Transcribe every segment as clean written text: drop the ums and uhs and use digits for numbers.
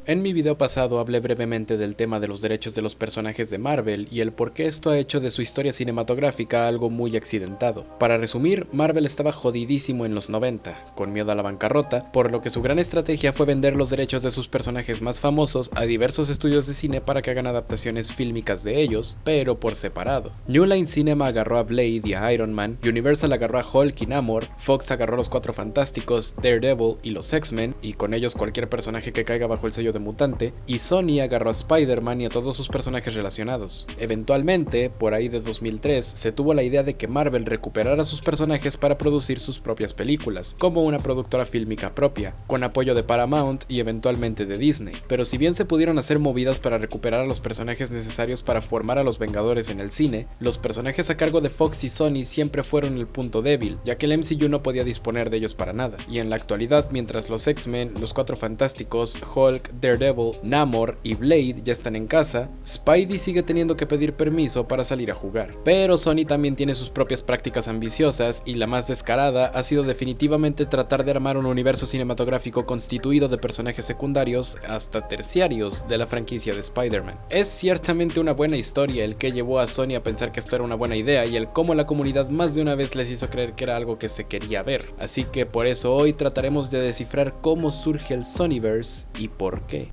En mi video pasado hablé brevemente del tema de los derechos de los personajes de Marvel y el por qué esto ha hecho de su historia cinematográfica algo muy accidentado. Para resumir, Marvel estaba jodidísimo en los 90, con miedo a la bancarrota, por lo que su gran estrategia fue vender los derechos de sus personajes más famosos a diversos estudios de cine para que hagan adaptaciones fílmicas de ellos, pero por separado. New Line Cinema agarró a Blade y a Iron Man, Universal agarró a Hulk y Namor, Fox agarró a los Cuatro Fantásticos, Daredevil y los X-Men, y con ellos cualquier personaje que caiga bajo el sello de mutante, y Sony agarró a Spider-Man y a todos sus personajes relacionados. Eventualmente, por ahí de 2003, se tuvo la idea de que Marvel recuperara sus personajes para producir sus propias películas, como una productora fílmica propia, con apoyo de Paramount y eventualmente de Disney. Pero si bien se pudieron hacer movidas para recuperar a los personajes necesarios para formar a los Vengadores en el cine, los personajes a cargo de Fox y Sony siempre fueron el punto débil, ya que el MCU no podía disponer de ellos para nada. Y en la actualidad, mientras los X-Men, los Cuatro Fantásticos, Hulk, Daredevil, Namor y Blade ya están en casa, Spidey sigue teniendo que pedir permiso para salir a jugar. Pero Sony también tiene sus propias prácticas ambiciosas y la más descarada ha sido definitivamente tratar de armar un universo cinematográfico constituido de personajes secundarios hasta terciarios de la franquicia de Spider-Man. Es ciertamente una buena historia el que llevó a Sony a pensar que esto era una buena idea y el cómo la comunidad más de una vez les hizo creer que era algo que se quería ver. Así que por eso hoy trataremos de descifrar cómo surge el Sonyverse y por qué.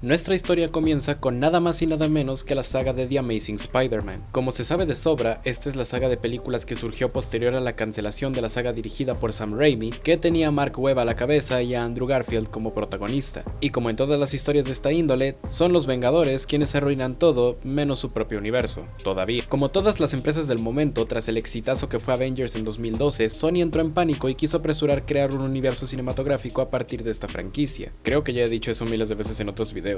Nuestra historia comienza con nada más y nada menos que la saga de The Amazing Spider-Man. Como se sabe de sobra, esta es la saga de películas que surgió posterior a la cancelación de la saga dirigida por Sam Raimi, que tenía a Mark Webb a la cabeza y a Andrew Garfield como protagonista. Y como en todas las historias de esta índole, son los Vengadores quienes arruinan todo menos su propio universo, todavía. Como todas las empresas del momento, tras el exitazo que fue Avengers en 2012, Sony entró en pánico y quiso apresurar crear un universo cinematográfico a partir de esta franquicia. Creo que ya he dicho eso miles de veces en otros videos.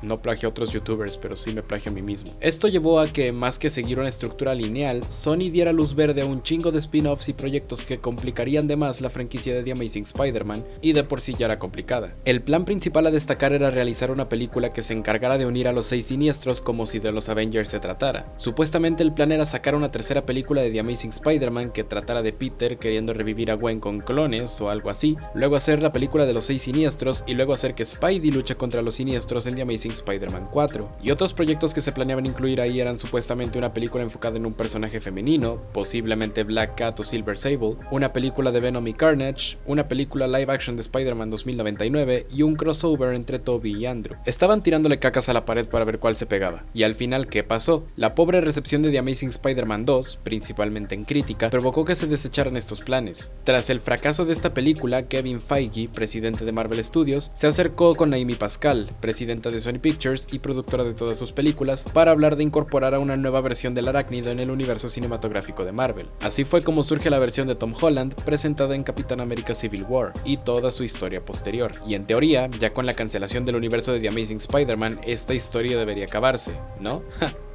No plagio a otros youtubers, pero sí me plagio a mí mismo. Esto llevó a que, más que seguir una estructura lineal, Sony diera luz verde a un chingo de spin-offs y proyectos que complicarían de más la franquicia de The Amazing Spider-Man, y de por sí ya era complicada. El plan principal a destacar era realizar una película que se encargara de unir a los 6 siniestros como si de los Avengers se tratara. Supuestamente el plan era sacar una tercera película de The Amazing Spider-Man que tratara de Peter queriendo revivir a Gwen con clones o algo así, luego hacer la película de los 6 siniestros y luego hacer que Spidey luche contra los siniestros en The Amazing Spider-Man 4, y otros proyectos que se planeaban incluir ahí eran supuestamente una película enfocada en un personaje femenino, posiblemente Black Cat o Silver Sable, una película de Venom y Carnage, una película live action de Spider-Man 2099 y un crossover entre Tobey y Andrew. Estaban tirándole cacas a la pared para ver cuál se pegaba, y al final, ¿qué pasó? La pobre recepción de The Amazing Spider-Man 2, principalmente en crítica, provocó que se desecharan estos planes. Tras el fracaso de esta película, Kevin Feige, presidente de Marvel Studios, se acercó con Amy Pascal, presidenta de Sony Pictures y productora de todas sus películas, para hablar de incorporar a una nueva versión del arácnido en el universo cinematográfico de Marvel. Así fue como surge la versión de Tom Holland presentada en Capitán América Civil War y toda su historia posterior. Y en teoría, ya con la cancelación del universo de The Amazing Spider-Man, esta historia debería acabarse, ¿no?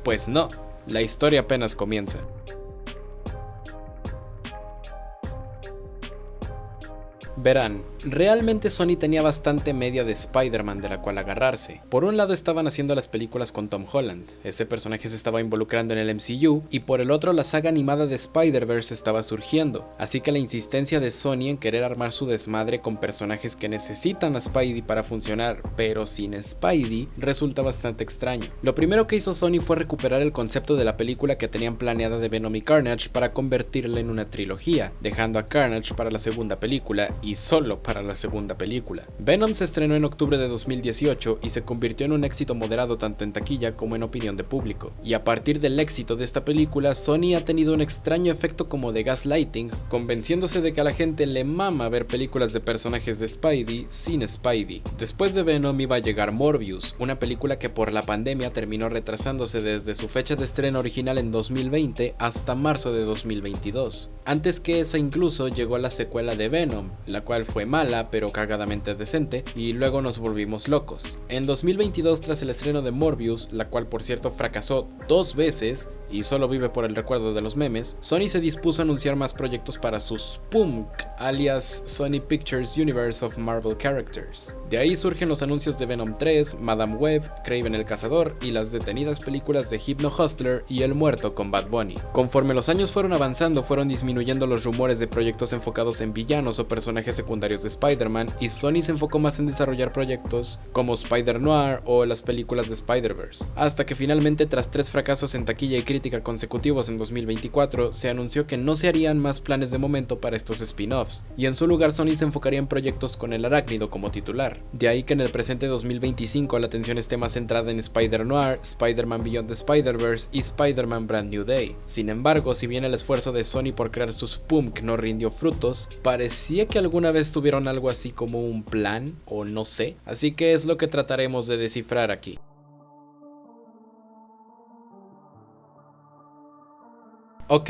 Pues no, la historia apenas comienza. Verán, realmente Sony tenía bastante media de Spider-Man de la cual agarrarse. Por un lado estaban haciendo las películas con Tom Holland, ese personaje se estaba involucrando en el MCU, y por el otro la saga animada de Spider-Verse estaba surgiendo, así que la insistencia de Sony en querer armar su desmadre con personajes que necesitan a Spidey para funcionar, pero sin Spidey, resulta bastante extraño. Lo primero que hizo Sony fue recuperar el concepto de la película que tenían planeada de Venom y Carnage para convertirla en una trilogía, dejando a Carnage para la segunda película y solo para la segunda película. Venom se estrenó en octubre de 2018 y se convirtió en un éxito moderado tanto en taquilla como en opinión de público. Y a partir del éxito de esta película, Sony ha tenido un extraño efecto como de gaslighting, convenciéndose de que a la gente le mama ver películas de personajes de Spidey sin Spidey. Después de Venom iba a llegar Morbius, una película que por la pandemia terminó retrasándose desde su fecha de estreno original en 2020 hasta marzo de 2022. Antes que esa incluso llegó la secuela de Venom, la la cual fue mala pero cagadamente decente, y luego nos volvimos locos. En 2022, tras el estreno de Morbius, la cual por cierto fracasó 2 veces y solo vive por el recuerdo de los memes, Sony se dispuso a anunciar más proyectos para su Spunk, alias Sony Pictures Universe of Marvel Characters. De ahí surgen los anuncios de Venom 3, Madame Web, Kraven el Cazador y las detenidas películas de Hypno Hustler y El Muerto con Bad Bunny. Conforme los años fueron avanzando, fueron disminuyendo los rumores de proyectos enfocados en villanos o personajes secundarios de Spider-Man, y Sony se enfocó más en desarrollar proyectos como Spider-Noir o las películas de Spider-Verse, hasta que finalmente, tras 3 fracasos en taquilla y crítica consecutivos en 2024, se anunció que no se harían más planes de momento para estos spin-offs, y en su lugar Sony se enfocaría en proyectos con el Arácnido como titular. De ahí que en el presente 2025 la atención esté más centrada en Spider-Noir, Spider-Man Beyond the Spider-Verse y Spider-Man Brand New Day. Sin embargo, si bien el esfuerzo de Sony por crear su Spunk no rindió frutos, parecía que alguna vez tuvieron algo así como un plan, o no sé, así que es lo que trataremos de descifrar aquí. Ok,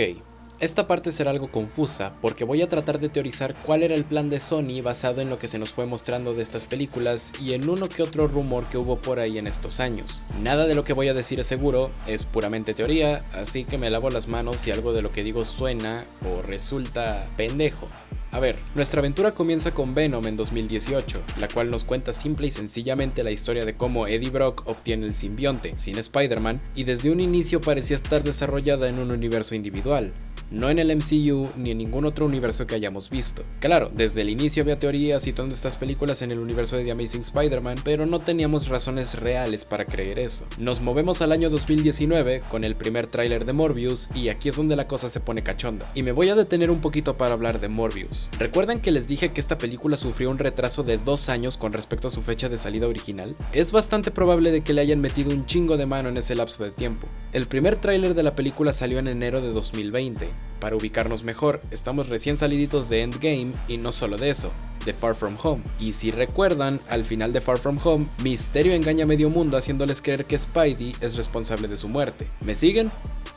esta parte será algo confusa porque voy a tratar de teorizar cuál era el plan de Sony basado en lo que se nos fue mostrando de estas películas y en uno que otro rumor que hubo por ahí en estos años. Nada de lo que voy a decir es seguro, es puramente teoría, así que me lavo las manos si algo de lo que digo suena o resulta pendejo. A ver, nuestra aventura comienza con Venom en 2018, la cual nos cuenta simple y sencillamente la historia de cómo Eddie Brock obtiene el simbionte, sin Spider-Man, y desde un inicio parecía estar desarrollada en un universo individual, no en el MCU ni en ningún otro universo que hayamos visto. Claro, desde el inicio había teorías citando estas películas en el universo de The Amazing Spider-Man, pero no teníamos razones reales para creer eso. Nos movemos al año 2019 con el primer tráiler de Morbius, y aquí es donde la cosa se pone cachonda. Y me voy a detener un poquito para hablar de Morbius. ¿Recuerdan que les dije que esta película sufrió un retraso de 2 años con respecto a su fecha de salida original? Es bastante probable de que le hayan metido un chingo de mano en ese lapso de tiempo. El primer tráiler de la película salió en enero de 2020. Para ubicarnos mejor, estamos recién saliditos de Endgame y no solo de eso, de Far From Home. Y si recuerdan, al final de Far From Home, Mysterio engaña a medio mundo haciéndoles creer que Spidey es responsable de su muerte. ¿Me siguen?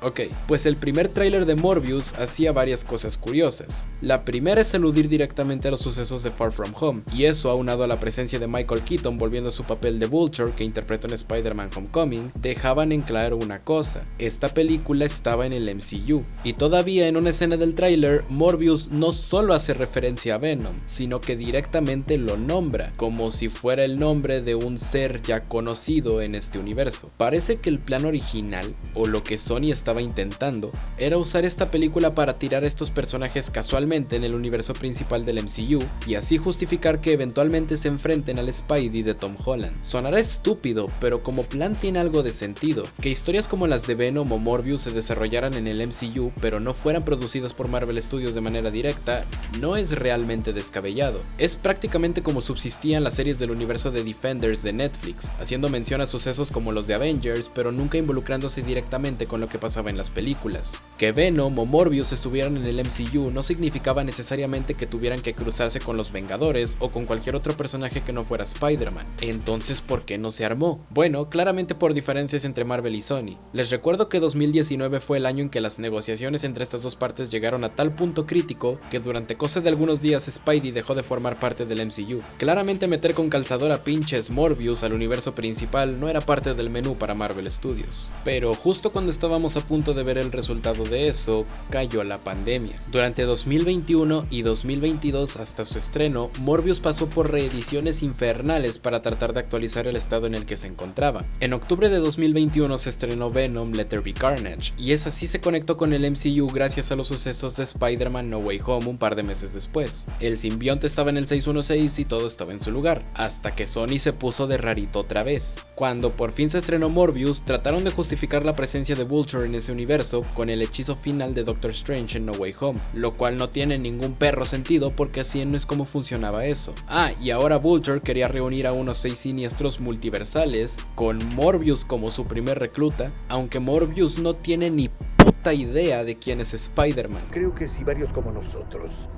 Ok, pues el primer tráiler de Morbius hacía varias cosas curiosas. La primera es eludir directamente a los sucesos de Far From Home, y eso aunado a la presencia de Michael Keaton volviendo a su papel de Vulture que interpretó en Spider-Man Homecoming, dejaban en claro una cosa: esta película estaba en el MCU. Y todavía en una escena del tráiler, Morbius no solo hace referencia a Venom, sino que directamente lo nombra, como si fuera el nombre de un ser ya conocido en este universo. Parece que el plan original, o lo que Sony estaba intentando, era usar esta película para tirar a estos personajes casualmente en el universo principal del MCU y así justificar que eventualmente se enfrenten al Spidey de Tom Holland. Sonará estúpido, pero como plan tiene algo de sentido. Que historias como las de Venom o Morbius se desarrollaran en el MCU pero no fueran producidas por Marvel Studios de manera directa no es realmente descabellado. Es prácticamente como subsistían las series del universo de Defenders de Netflix, haciendo mención a sucesos como los de Avengers pero nunca involucrándose directamente con lo que pasaba en las películas. Que Venom o Morbius estuvieran en el MCU no significaba necesariamente que tuvieran que cruzarse con los Vengadores o con cualquier otro personaje que no fuera Spider-Man. Entonces, ¿por qué no se armó? Bueno, claramente por diferencias entre Marvel y Sony. Les recuerdo que 2019 fue el año en que las negociaciones entre estas dos partes llegaron a tal punto crítico que durante cosa de algunos días Spidey dejó de formar parte del MCU. Claramente meter con calzador a pinches Morbius al universo principal no era parte del menú para Marvel Studios. Pero justo cuando estábamos a punto de ver el resultado de eso, cayó la pandemia. Durante 2021 y 2022 hasta su estreno, Morbius pasó por reediciones infernales para tratar de actualizar el estado en el que se encontraba. En octubre de 2021 se estrenó Venom Let There Be Carnage, y esa sí se conectó con el MCU gracias a los sucesos de Spider-Man No Way Home un par de meses después. El simbionte estaba en el 616 y todo estaba en su lugar, hasta que Sony se puso de rarito otra vez. Cuando por fin se estrenó Morbius, trataron de justificar la presencia de Vulture en ese universo con el hechizo final de Doctor Strange en No Way Home, lo cual no tiene ningún perro sentido porque así no es como funcionaba eso. Y ahora Vulture quería reunir a unos 6 siniestros multiversales con Morbius como su primer recluta, aunque Morbius no tiene ni puta idea de quién es Spider-Man. Creo que si varios como nosotros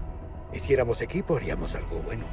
hiciéramos equipo haríamos algo bueno.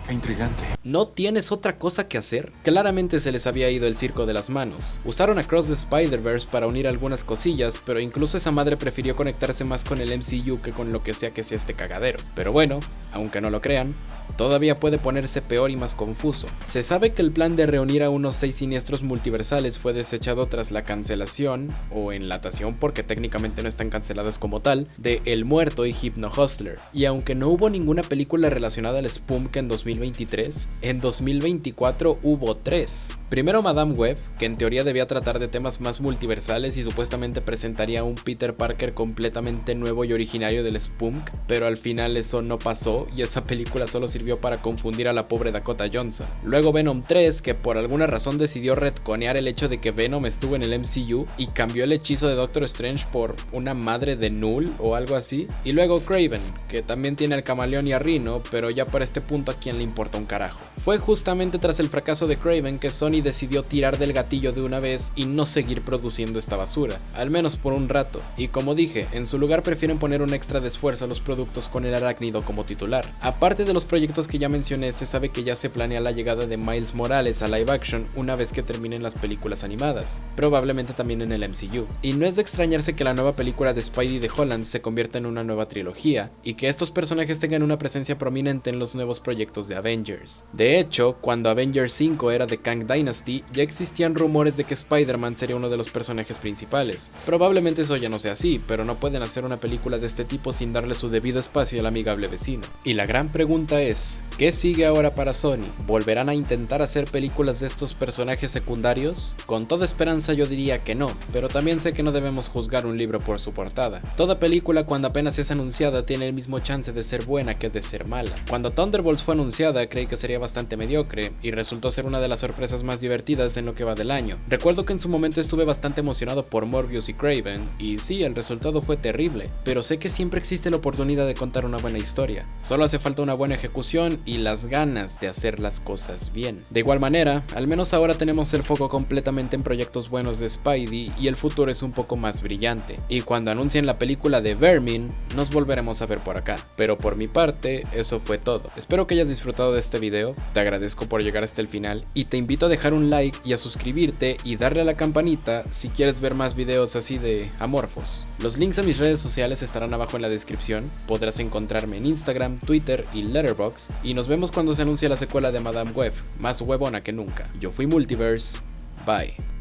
Qué intrigante. ¿No tienes otra cosa que hacer? Claramente se les había ido el circo de las manos. Usaron Across the Spider-Verse para unir algunas cosillas, pero incluso esa madre prefirió conectarse más con el MCU que con lo que sea este cagadero. Pero bueno, aunque no lo crean, todavía puede ponerse peor y más confuso. Se sabe que el plan de reunir a unos 6 siniestros multiversales fue desechado tras la cancelación, o enlatación porque técnicamente no están canceladas como tal, de El Muerto y Hypno Hustler. Y aunque no hubo ninguna película relacionada al Spunk en 2023, en 2024 hubo 3. Primero Madame Web, que en teoría debía tratar de temas más multiversales y supuestamente presentaría a un Peter Parker completamente nuevo y originario del Spunk, pero al final eso no pasó y esa película solo sirvió para confundir a la pobre Dakota Johnson. Luego Venom 3, que por alguna razón decidió retconear el hecho de que Venom estuvo en el MCU y cambió el hechizo de Doctor Strange por una madre de Null o algo así. Y luego Kraven, que también tiene al Camaleón y a Rhino, pero ya para este punto a quién le importa un carajo. Fue justamente tras el fracaso de Kraven que Sony decidió tirar del gatillo de una vez y no seguir produciendo esta basura, al menos por un rato. Y como dije, en su lugar prefieren poner un extra de esfuerzo a los productos con el arácnido como titular. Aparte de los proyectos que ya mencioné, se sabe que ya se planea la llegada de Miles Morales a live action una vez que terminen las películas animadas, probablemente también en el MCU. Y no es de extrañarse que la nueva película de Spidey de Holland se convierta en una nueva trilogía, y que estos personajes tengan una presencia prominente en los nuevos proyectos de Avengers. De hecho, cuando Avengers 5 era de Kang Dynasty, ya existían rumores de que Spider-Man sería uno de los personajes principales. Probablemente eso ya no sea así, pero no pueden hacer una película de este tipo sin darle su debido espacio al amigable vecino. Y la gran pregunta es, ¿qué sigue ahora para Sony? ¿Volverán a intentar hacer películas de estos personajes secundarios? Con toda esperanza yo diría que no, pero también sé que no debemos juzgar un libro por su portada. Toda película cuando apenas es anunciada tiene el mismo chance de ser buena que de ser mala. Cuando Thunderbolts fue anunciada creí que sería bastante mediocre y resultó ser una de las sorpresas más divertidas en lo que va del año. Recuerdo que en su momento estuve bastante emocionado por Morbius y Kraven, y sí, el resultado fue terrible, pero sé que siempre existe la oportunidad de contar una buena historia. Solo hace falta una buena ejecución y las ganas de hacer las cosas bien. De igual manera, al menos ahora tenemos el foco completamente en proyectos buenos de Spidey y el futuro es un poco más brillante. Y cuando anuncien la película de Vermin, nos volveremos a ver por acá. Pero por mi parte, eso fue todo. Espero que hayas disfrutado de este video, te agradezco por llegar hasta el final y te invito a dejar un like y a suscribirte y darle a la campanita si quieres ver más videos así de amorfos. Los links a mis redes sociales estarán abajo en la descripción, podrás encontrarme en Instagram, Twitter y Letterboxd y nos vemos cuando se anuncie la secuela de Madame Web, más huevona que nunca. Yo fui Multiverse, bye.